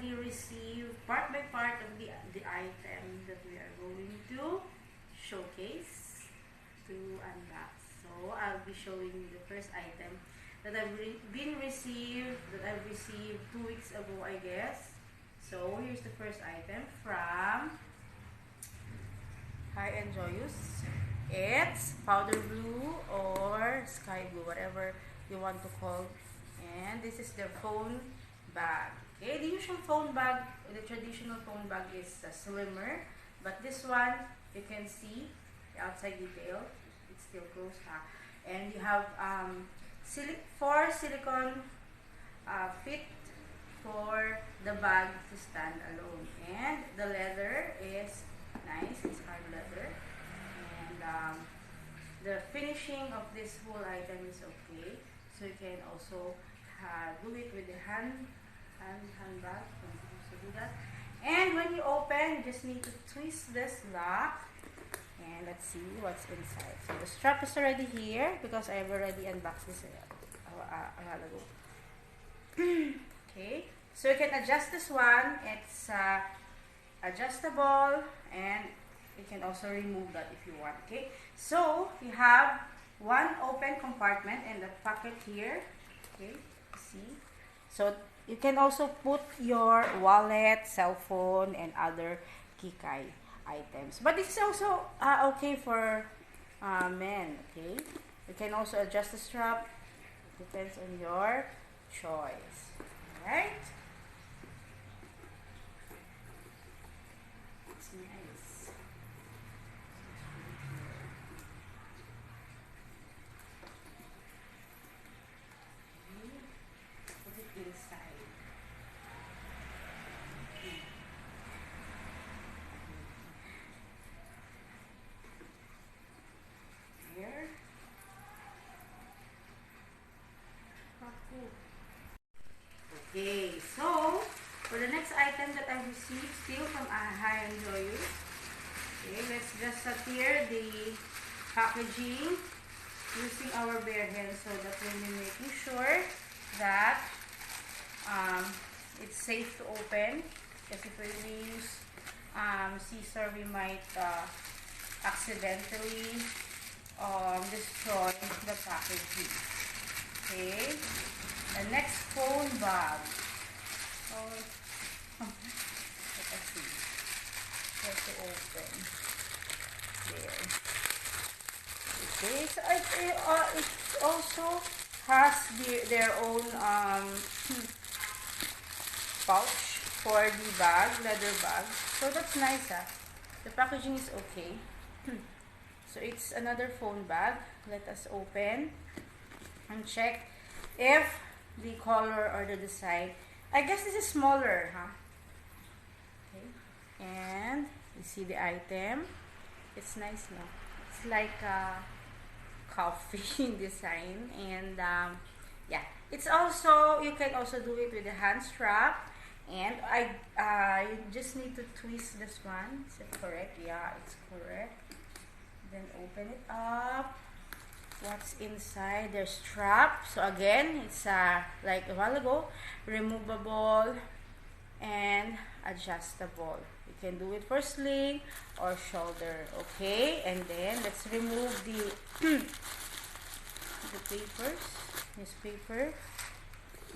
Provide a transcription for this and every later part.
already received part by part of the item that we are going to showcase to unbox. So I'll be showing you the first item that I've received 2 weeks ago, I guess. So here's the first item from Joyous. It's powder blue or sky blue, whatever you want to call. And this is the phone bag. Okay, the usual phone bag, the traditional phone bag is slimmer, but this one you can see the outside detail. It's still closed, and you have 4 silicone fit for the bag to stand alone, and the leather is nice. It's hard leather, and the finishing of this whole item is okay. So you can also do it with the handbag. So do that. And when you open, you just need to twist this lock. And let's see what's inside. So the strap is already here because I've already unboxed this a while ago. Okay, so you can adjust this one. It's adjustable, and you can also remove that if you want. Okay, so you have one open compartment and the pocket here. Okay, see, so you can also put your wallet, cell phone, and other kikai items. But this is also okay for men. Okay, you can also adjust the strap. Depends on your choice. Alright. It's nice. Okay. Put it inside. Here. Okay, so for the next item that I received still from Joyous. Okay, let's just adhere the packaging using our bare hands so that we're making sure that it's safe to open. Because if we use scissor, we might accidentally destroy the packaging. Okay, the next phone bag. Oh, let us see. Have to open. There. Okay, so it also has their own pouch for the bag, leather bag. So that's nice. The packaging is okay. So it's another phone bag. Let us open and check if the color or the design. I guess this is smaller, Okay. And you see the item. It's nice, no? It's like a coffee design, and yeah, it's also, you can also do it with the hand strap. And you just need to twist this one. Is it correct? Yeah, it's correct. Then open it up. What's inside? There's strap. So again, it's like a while ago, removable and adjustable. You can do it for sling or shoulder. Okay, and then let's remove the papers, newspaper.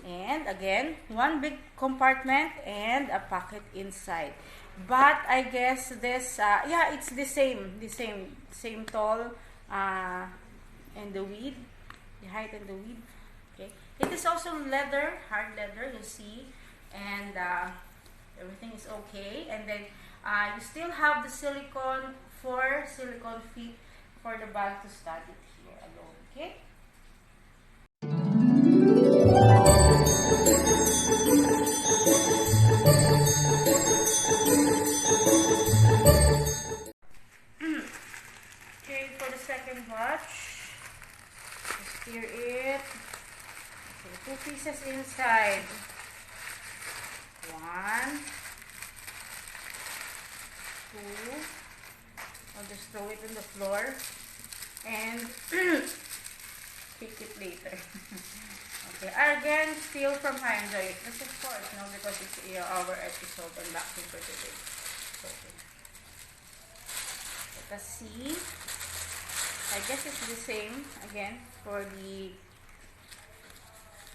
And again, one big compartment and a pocket inside. But I guess this, yeah, it's the same tall, and the width, the height and the width. Okay, it is also leather, hard leather, you see, and everything is okay. And then you still have the silicone feet for the bag to stand it here alone. Okay. Okay, for the second batch, just stir it. Okay, 2 pieces inside. 1, 2. I'll just throw it on the floor and pick it later. Okay. Okay, again, still from Hi and Joyous. This of course, no, because it's our episode unboxing for today. Okay. Let us see. I guess it's the same again for the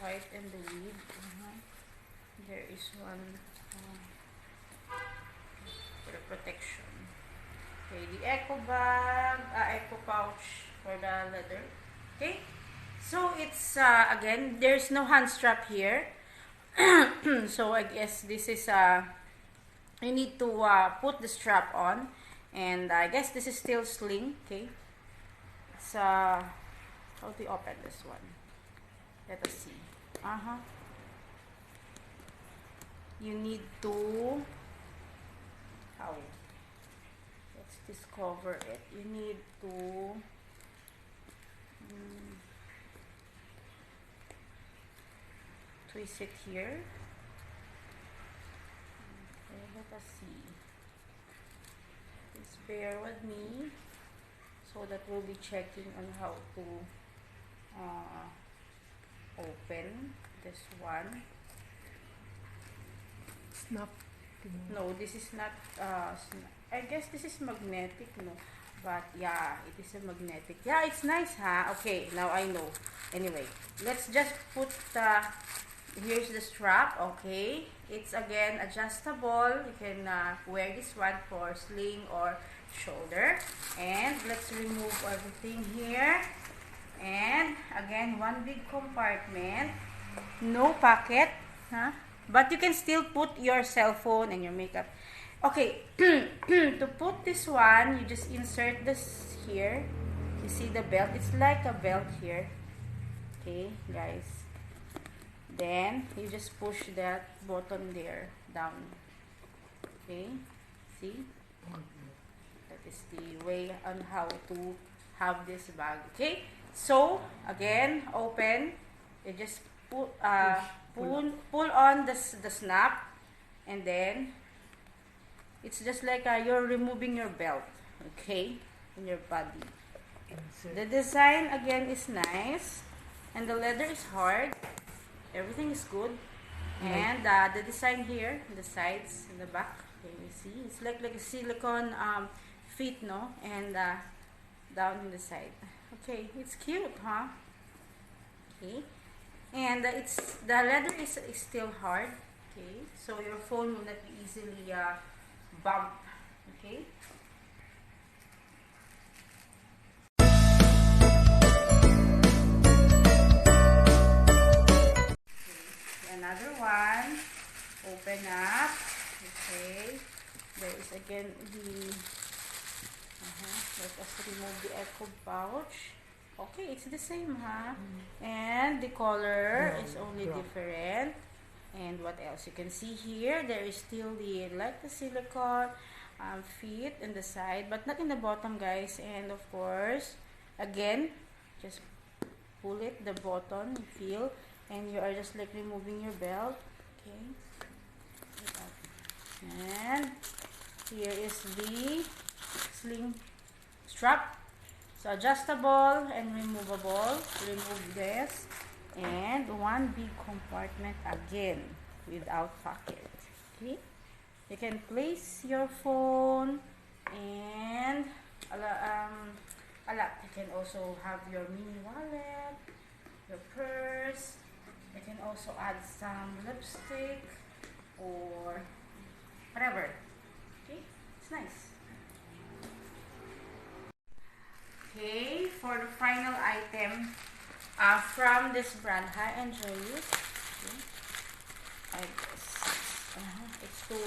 white and the lid. There is one for the protection. Okay, the eco bag, eco pouch for the leather. Okay, so it's again, there's no hand strap here. So I guess this is you need to put the strap on, and I guess this is still sling. Okay, it's how do you open this one? Let us see. You need to how? Let's discover it. You need to twist it here. Okay, let us see. Please bear with me so that we'll be checking on how to open this one. Snap. No, this is not I guess this is magnetic, no, but yeah, it is a magnetic. Yeah, it's nice, huh? Okay, now I know. Anyway, let's just put here's the strap. Okay, it's again adjustable. You can wear this one for sling or shoulder. And let's remove everything here. And again, one big compartment, no pocket, huh? But you can still put your cell phone and your makeup. Okay, to put this one, you just insert this here. You see the belt? It's like a belt here. Okay, guys. Then, you just push that button there, down. Okay, see? That is the way on how to have this bag. Okay, so, again, open. You just pull on the snap, and then it's just like you're removing your belt, okay, in your body. The design again is nice, and the leather is hard. Everything is good, and the design here, the sides and the back, okay, you see, it's like a silicone feet, no, and down in the side. Okay, it's cute, huh? Okay. And the leather is still hard, okay, so your phone will not be easily bumped, okay. Another one, open up, okay, there is again the let us remove the echo pouch. Okay, it's the same, huh? And the color is only different. And what else? You can see here, there is still the like the silicone feet in the side, but not in the bottom, guys. And of course, again, just pull it, the button, you feel, and you are just like removing your belt. Okay. And here is the sling strap. So adjustable and removable. Remove this. And one big compartment again without pocket. Okay. You can place your phone and a lot. You can also have your mini wallet, your purse. You can also add some lipstick or whatever. Okay. It's nice. Okay, for the final item from this brand, Hi and Joyous. Okay. I guess it's two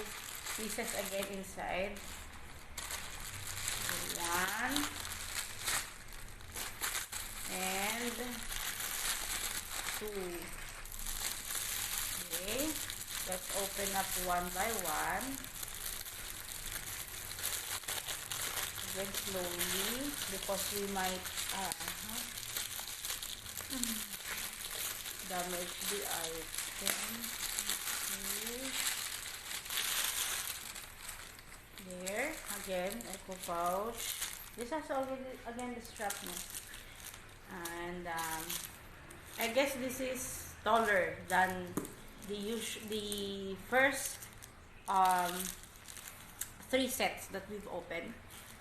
pieces again inside. One and two. Okay, let's open up one by one. Again slowly because we might damage the item. Okay. There, again, eco pouch. This has already, again, the strap, no? And I guess this is taller than the first um, 3 sets that we've opened.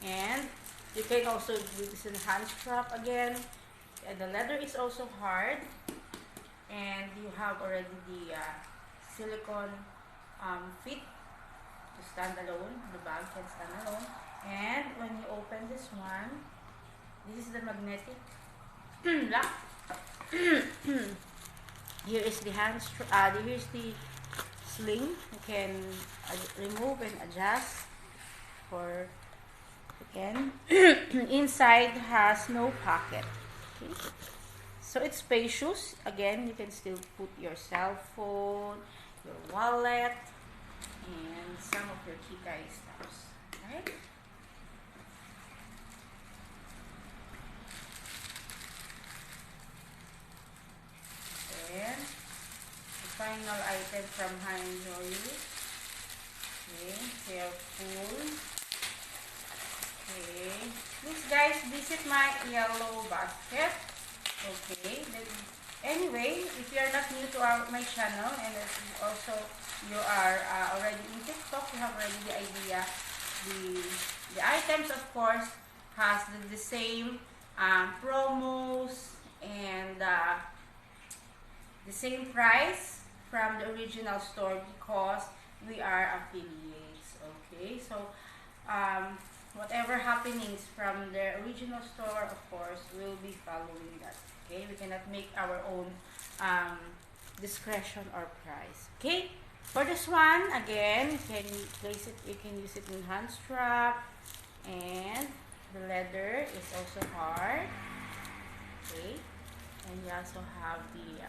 And you can also do this in hand strap again. And the leather is also hard. And you have already the silicone fit to stand alone. The bag can stand alone. And when you open this one, this is the magnetic lock. Here is the here's the sling. You can remove and adjust for again. Inside has no pocket. Okay. So it's spacious. Again, you can still put your cell phone, your wallet, and some of your key stuffs. Right? And the final item from Joyous. Okay, careful. Okay. Please guys, visit my yellow basket. Okay. Then, anyway, if you are not new to my channel and also you are already in TikTok, you have already the idea. The items, of course, has the same promos and the same price from the original store because we are affiliates. Okay, so whatever happenings from the original store, of course, we'll be following that. Okay, we cannot make our own discretion or price. Okay, for this one, again, you can place it. You can use it in hand strap, and the leather is also hard. Okay, and you also have the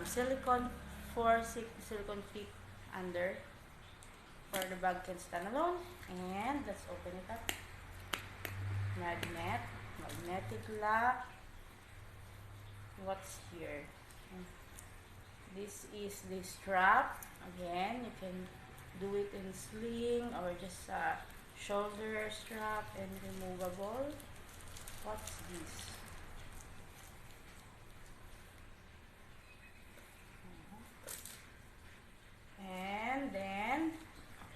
silicone silicone feet under for the bag can stand alone. And let's open it up. Magnetic lock. What's here? This is the strap. Again, you can do it in sling or just shoulder strap and removable. What's this? And then,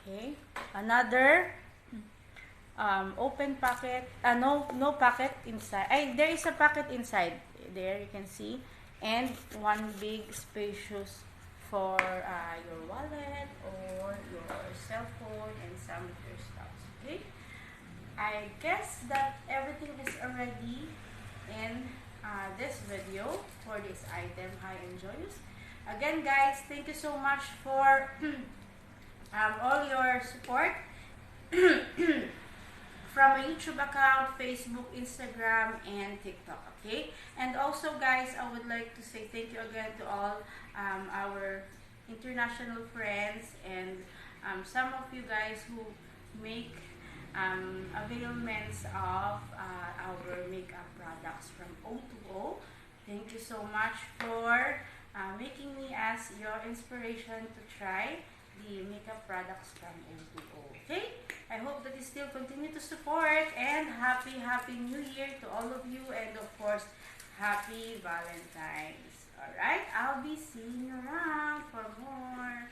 okay, another open pocket. No pocket inside. There is a pocket inside. There you can see, and one big spacious for your wallet or your cell phone and some of your stuff. Okay, I guess that everything is already in this video for this item. Joyous. Again, guys, thank you so much for all your support from my YouTube account, Facebook, Instagram, and TikTok. Okay, and also, guys, I would like to say thank you again to all our international friends and some of you guys who make availments of our makeup products from O2O. Thank you so much for making me as your inspiration to try the makeup products from O2O. Okay? I hope that you still continue to support, and happy New Year to all of you, and of course, happy Valentine's. Alright? I'll be seeing you around for more.